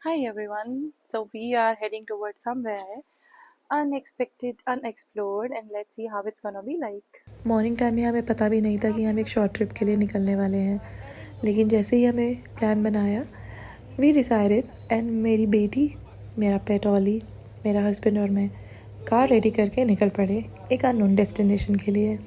Hi everyone. So we are heading towards somewhere unexpected, unexplored, and let's see how it's gonna be like. Morning time में हमें पता भी नहीं था कि हम एक शॉर्ट ट्रिप के लिए निकलने वाले हैं, लेकिन जैसे ही हमें प्लान बनाया वी डिसाइडेड एंड मेरी बेटी, मेरा पेट ऑली, मेरा हस्बैंड और मैं कार रेडी करके निकल पड़े एक अननोन डेस्टिनेशन के लिए।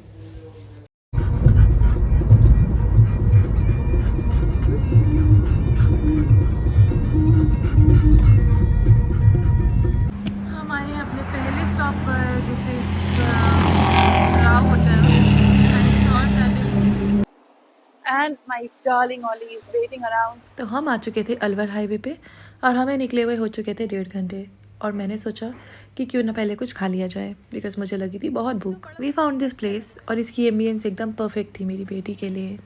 हम आए हैं अपने पहले स्टॉप पर। This is Rao hotel And my darling Ollie is waiting around. तो हम आ चुके थे अलवर हाईवे पे और हमें निकले हुए हो चुके थे 1.5 घंटे। और मैंने सोचा कि क्यों ना पहले कुछ खा लिया जाए बिकॉज मुझे लगी थी बहुत भूख। वी फाउंड दिस प्लेस और इसकी एम्बियंस एकदम परफेक्ट थी मेरी बेटी के लिए।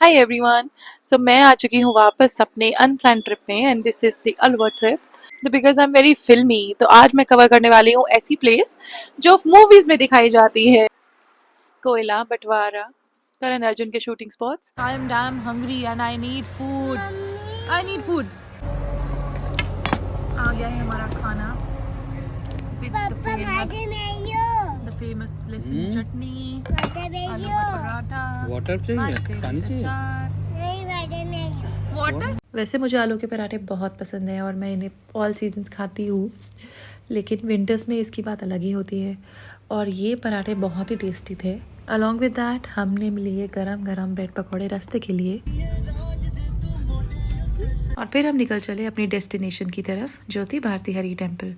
Hi everyone. So मैं आ चुकी हूँ वापस अपने अनप्लान ट्रिप में and this is the Alwar trip. तो बिकॉज आई एम वेरी फिल्मी तो आज मैं कवर करने वाली हूँ ऐसी प्लेस जो मूवीज में दिखाई जाती है। कोयला, बटवारा, करण अर्जुन के shooting spots. I am damn hungry and I need food. आ गया है हमारा खाना विद द फेमस लहसुन चटनी, आलू का पराठा, वाटर चाहिए, पानी चाहिए। वाटर। वैसे मुझे आलू के पराठे बहुत पसंद है और मैं इन्हें ऑल सीजन्स खाती हूँ, लेकिन विंटर्स में इसकी बात अलग ही होती है। और ये पराठे बहुत ही टेस्टी थे। अलॉन्ग विद दैट हमने लिए गरम गरम ब्रेड पकौड़े रास्ते के लिए और फिर हम निकल चले अपनी डेस्टिनेशन की तरफ जो थी भारती हरी टेम्पल।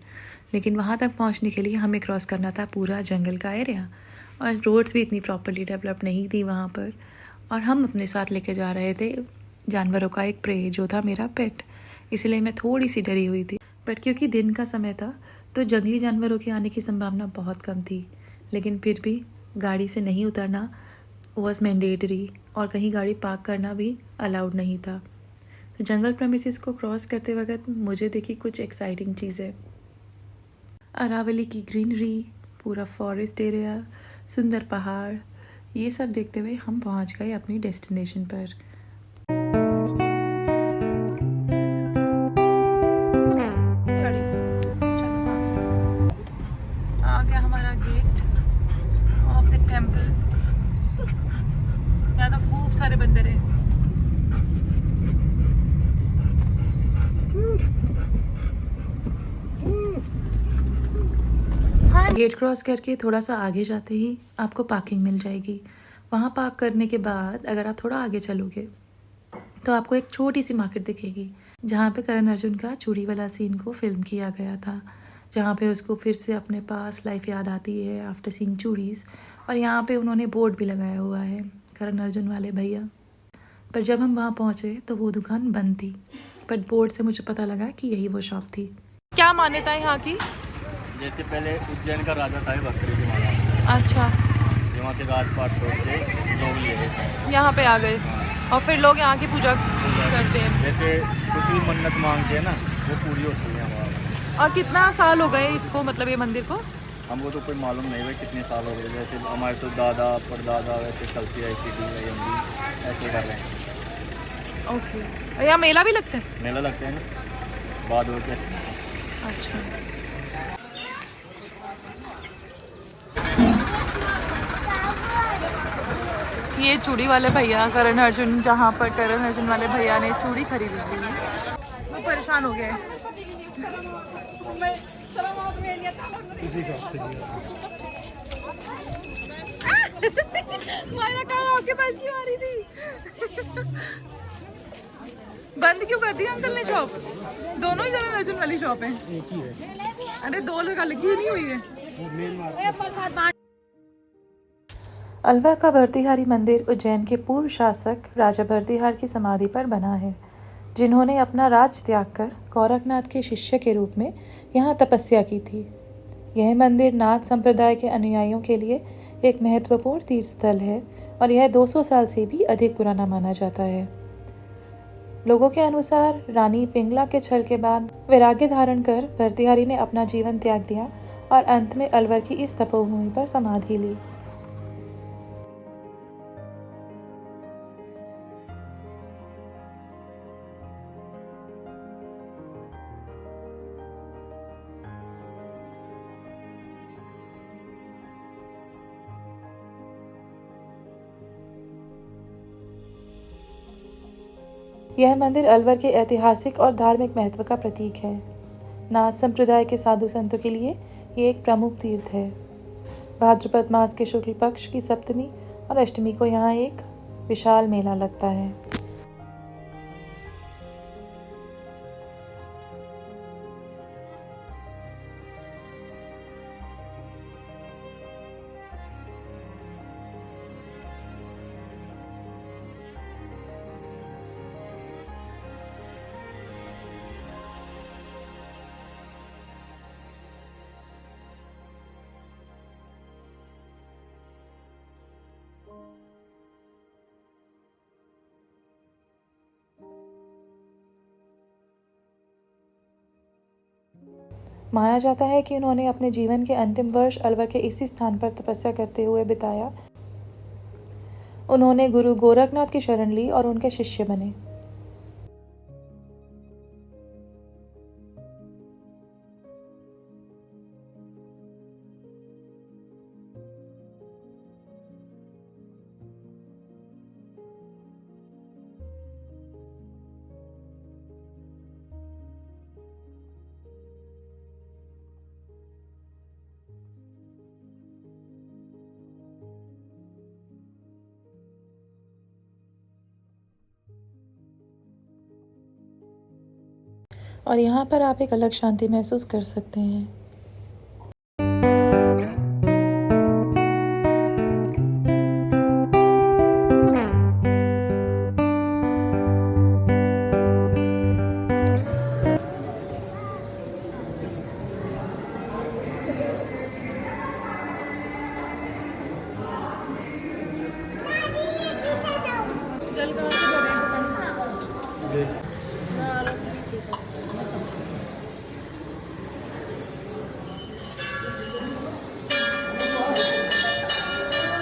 लेकिन वहाँ तक पहुँचने के लिए हमें क्रॉस करना था पूरा जंगल का एरिया और रोड्स भी इतनी प्रॉपरली डेवलप नहीं थी वहाँ पर। और हम अपने साथ लेके जा रहे थे जानवरों का एक प्रे जो था मेरा पेट, इसलिए मैं थोड़ी सी डरी हुई थी। बट क्योंकि दिन का समय था तो जंगली जानवरों के आने की संभावना बहुत कम थी, लेकिन फिर भी गाड़ी से नहीं उतरना वॉज मैंडेटरी और कहीं गाड़ी पार्क करना भी अलाउड नहीं था। तो जंगल प्रेमिसेस को क्रॉस करते वक्त मुझे देखी कुछ एक्साइटिंग चीज़ें। अरावली की ग्रीनरी, पूरा फॉरेस्ट एरिया, सुंदर पहाड़, ये सब देखते हुए हम पहुंच गए अपनी डेस्टिनेशन पर। आ गया हमारा गेट ऑफ द टेम्पल। यहाँ तो खूब सारे बंदर हैं। गेट क्रॉस करके थोड़ा सा आगे जाते ही आपको पार्किंग मिल जाएगी। वहाँ पार्क करने के बाद अगर आप थोड़ा आगे चलोगे तो आपको एक छोटी सी मार्केट दिखेगी जहाँ पे करण अर्जुन का चूड़ी वाला सीन को फिल्म किया गया था, जहाँ पे उसको फिर से अपने पास लाइफ याद आती है आफ्टर सीइंग चूड़ीज। और यहाँ पे उन्होंने बोर्ड भी लगाया हुआ है करण अर्जुन वाले भैया। पर जब हम वहाँ पहुँचे तो वो दुकान बंद थी, बट बोर्ड से मुझे पता लगा कि यही वो शॉप थी। क्या मान्यता है यहाँ की? जैसे पहले उज्जैन का राजा था बकरी की माला, अच्छा, वहाँ से राजपाट छोड़ के लोग लिए यहाँ पे आ गए और फिर लोग यहाँ की पूजा करते हैं। जैसे कुछ भी मन्नत मांगते हैं ना वो पूरी होती है हमारा। और कितना साल हो गए इसको, मतलब ये मंदिर को? हमको तो कोई मालूम नहीं भाई कितने साल हो गए, जैसे हमारे तो दादा परदादा वैसे चलती रही थी, हम भी ऐसे कर रहे हैं। ओके। यहाँ मेला भी लगता है? मेला लगते हैं ना बाद हो के। अच्छा, ये चूड़ी वाले भैया करण अर्जुन, जहाँ पर करण अर्जुन वाले भैया ने चूड़ी खरीदी थी, वो परेशान हो गए। मायरा कहाँ आपके पास क्यों आ रही थी? बंद क्यों कर दी अंकल ने शॉप? दोनों ही करण अर्जुन वाली शॉप है। एक ही है। अरे दो लोग अलग ही नहीं हुई है। अलवर का भर्तृहरि मंदिर उज्जैन के पूर्व शासक राजा भर्तृहरि की समाधि पर बना है, जिन्होंने अपना राज त्याग कर गोरखनाथ के शिष्य के रूप में यहाँ तपस्या की थी। यह मंदिर नाथ संप्रदाय के अनुयायियों के लिए एक महत्वपूर्ण तीर्थ स्थल है और यह 200 साल से भी अधिक पुराना माना जाता है। लोगों के अनुसार रानी पिंगला के छल के बाद वैराग्य धारण कर भर्तृहरि ने अपना जीवन त्याग दिया और अंत में अलवर की इस तपोभूमि पर समाधि ली। यह मंदिर अलवर के ऐतिहासिक और धार्मिक महत्व का प्रतीक है। नाथ संप्रदाय के साधु संतों के लिए ये एक प्रमुख तीर्थ है। भाद्रपद मास के शुक्ल पक्ष की सप्तमी और अष्टमी को यहाँ एक विशाल मेला लगता है। माना जाता है कि उन्होंने अपने जीवन के अंतिम वर्ष अलवर के इसी स्थान पर तपस्या करते हुए बिताया। उन्होंने गुरु गोरखनाथ की शरण ली और उनके शिष्य बने। और यहाँ पर आप एक अलग शांति महसूस कर सकते हैं।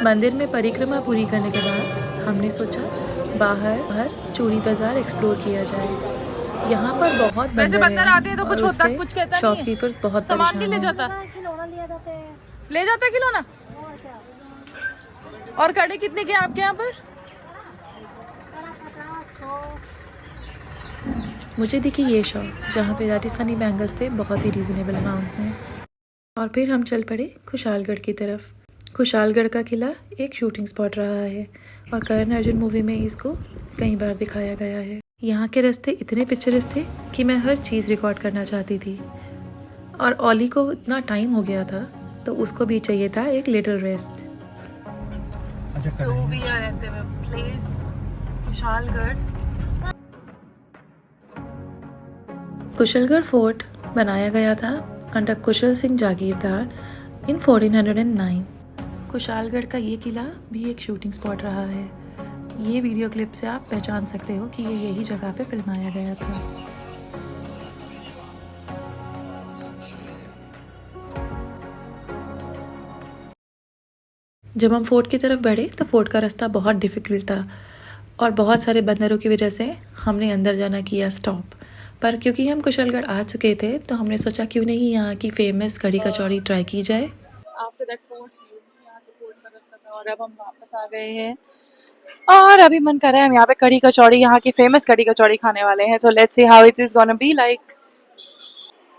मंदिर में परिक्रमा पूरी करने के बाद हमने सोचा बाहर चूड़ी बाजार एक्सप्लोर किया जाए। यहाँ पर बहुत बंदर आते हैं तो कुछ होता कुछ कहता नहीं है। शॉपकीपर्स बहुत सामान नहीं ले जाता, ले जाता है खिलौना। और कड़े कितने के आपके यहाँ पर? मुझे दिखी ये शॉप जहाँ पे राजस्थानी बैंगल्स थे बहुत ही रीजनेबल अमाउंट में। और फिर हम चल पड़े खुशालगढ़ की तरफ। खुशालगढ़ का किला एक शूटिंग स्पॉट रहा है और करण अर्जुन मूवी में इसको कई बार दिखाया गया है। यहाँ के रास्ते इतने पिक्चरस थे कि मैं हर चीज़ रिकॉर्ड करना चाहती थी। और ओली को इतना टाइम हो गया था तो उसको भी चाहिए था एक little rest. So we are at the place Kushalgarh. Kushalgarh fort बनाया गया था अंडर कुशल सिंह जागीरदार इन 1409। कुशालगढ़ का ये किला भी एक शूटिंग स्पॉट रहा है। ये वीडियो क्लिप से आप पहचान सकते हो कि ये यही जगह पे फिल्माया गया था। जब हम फोर्ट की तरफ बढ़े तो फोर्ट का रास्ता बहुत डिफ़िकल्ट था और बहुत सारे बंदरों की वजह से हमने अंदर जाना किया स्टॉप। पर क्योंकि हम कुशलगढ़ आ चुके थे तो हमने सोचा क्यों नहीं यहाँ की फेमस कढ़ी कचौड़ी ट्राई की जाए। आफ्टर दैट फोर्ट यहाँ से फोर्ट का रास्ता था और अब हम वापस आ गए हैं और अभी मन कर रहा है हम यहाँ पे कढ़ी कचौड़ी, यहाँ की फेमस कढ़ी कचौड़ी खाने वाले हैं। So let's see how it is gonna be like.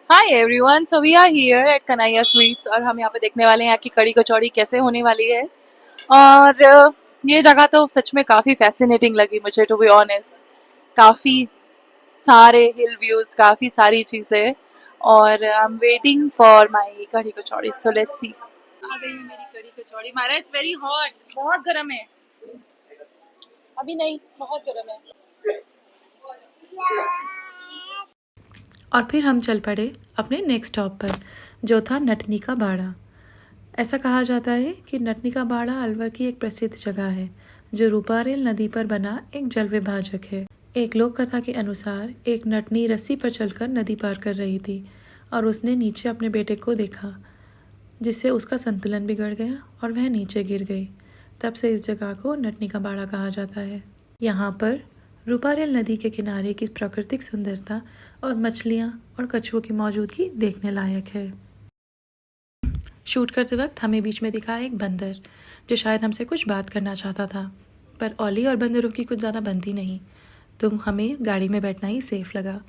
Hi everyone, so we are here at Kanhaiya sweets और हम यहाँ पे देखने वाले हैं यहाँ की कढ़ी कचौड़ी कैसे होने वाली है। और ये जगह तो सच में काफ़ी फैसिनेटिंग लगी मुझे, टू बी ऑनेस्ट। काफ़ी सारे हिल व्यूज, काफ़ी सारी चीज़ें और I am waiting for my kadhi kachori. So let's see. आ गई है मेरी कढ़ी कचौड़ी। मारा इट्स वेरी हॉट, बहुत गर्म है। अभी नहीं, बहुत गर्म है। और फिर हम चल पड़े अपने नेक्स्ट स्टॉप पर जो था नटनी का बाड़ा। ऐसा कहा जाता है कि नटनी का बाड़ा अलवर की एक प्रसिद्ध जगह है जो रूपारेल नदी पर बना एक जल विभाजक है। एक लोक कथा के अनुसार एक नटनी रस्सी पर चलकर नदी पार कर रही थी और उसने नीचे अपने बेटे को देखा। जिससे उसका संतुलन बिगड़ गया और वह नीचे गिर गई। तब से इस जगह को नटनी का बाड़ा कहा जाता है। यहाँ पर रूपारेल नदी के किनारे की प्राकृतिक सुंदरता और मछलियाँ और कछुओं की मौजूदगी देखने लायक है। शूट करते वक्त हमें बीच में दिखा एक बंदर जो शायद हमसे कुछ बात करना चाहता था, पर ओली और बंदरों की कुछ ज़्यादा बनती नहीं, तो हमें गाड़ी में बैठना ही सेफ लगा।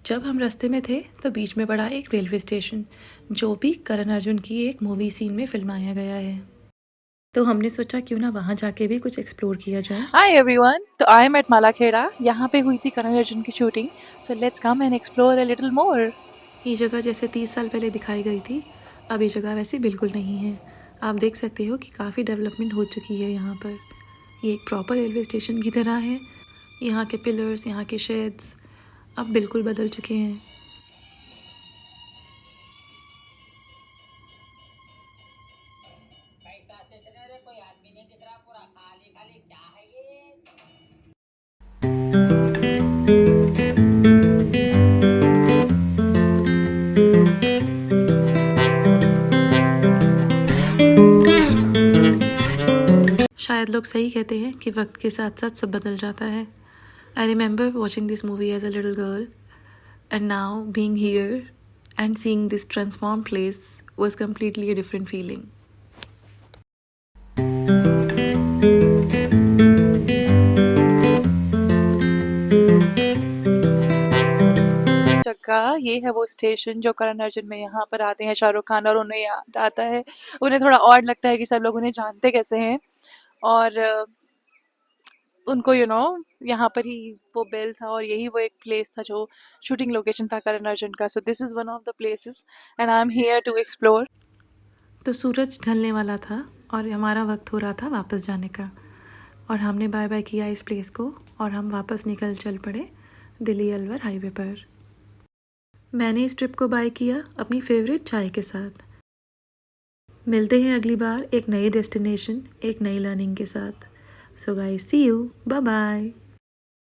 जब हम रास्ते में थे तो बीच में पड़ा एक रेलवे स्टेशन जो भी करण अर्जुन की एक मूवी सीन में फिल्माया गया है, तो हमने सोचा क्यों ना वहाँ जाके भी कुछ एक्सप्लोर किया जाए। Hi everyone, तो आई एम एट मालाखेड़ा। यहाँ पे हुई थी करण अर्जुन की shooting, so let's come and explore a little more. ये जगह जैसे 30 साल पहले दिखाई गई थी, अब ये जगह वैसी बिल्कुल नहीं है। आप देख सकते हो कि काफ़ी डेवलपमेंट हो चुकी है यहाँ पर। ये एक प्रॉपर रेलवे स्टेशन की तरह है। यहाँ के पिलर्स, यहाँ के शेड्स अब बिल्कुल बदल चुके हैं। शायद लोग सही कहते हैं कि वक्त के साथ साथ सब बदल जाता है। I remember watching this movie as a little girl and now being here and seeing this transformed place was completely a different feeling. जगह ये है वो स्टेशन जो करण अर्जुन में यहाँ पर आते हैं शाहरुख खान, और उन्हें याद आता है, उन्हें थोड़ा ऑड लगता है कि सब लोग उन्हें जानते कैसे हैं, और उनको यहाँ पर ही वो बेल था और यही वो एक प्लेस था जो शूटिंग लोकेशन था करण अर्जुन का। So this is one of the places and I am here to explore. तो सूरज ढलने वाला था और हमारा वक्त हो रहा था वापस जाने का, और हमने बाय बाय किया इस प्लेस को और हम वापस निकल चल पड़े दिल्ली अलवर हाईवे पर। मैंने इस ट्रिप को बाय किया अपनी फेवरेट चाय के साथ। मिलते हैं अगली बार एक नई डेस्टिनेशन, एक नई लर्निंग के साथ। So guys, see you, bye bye.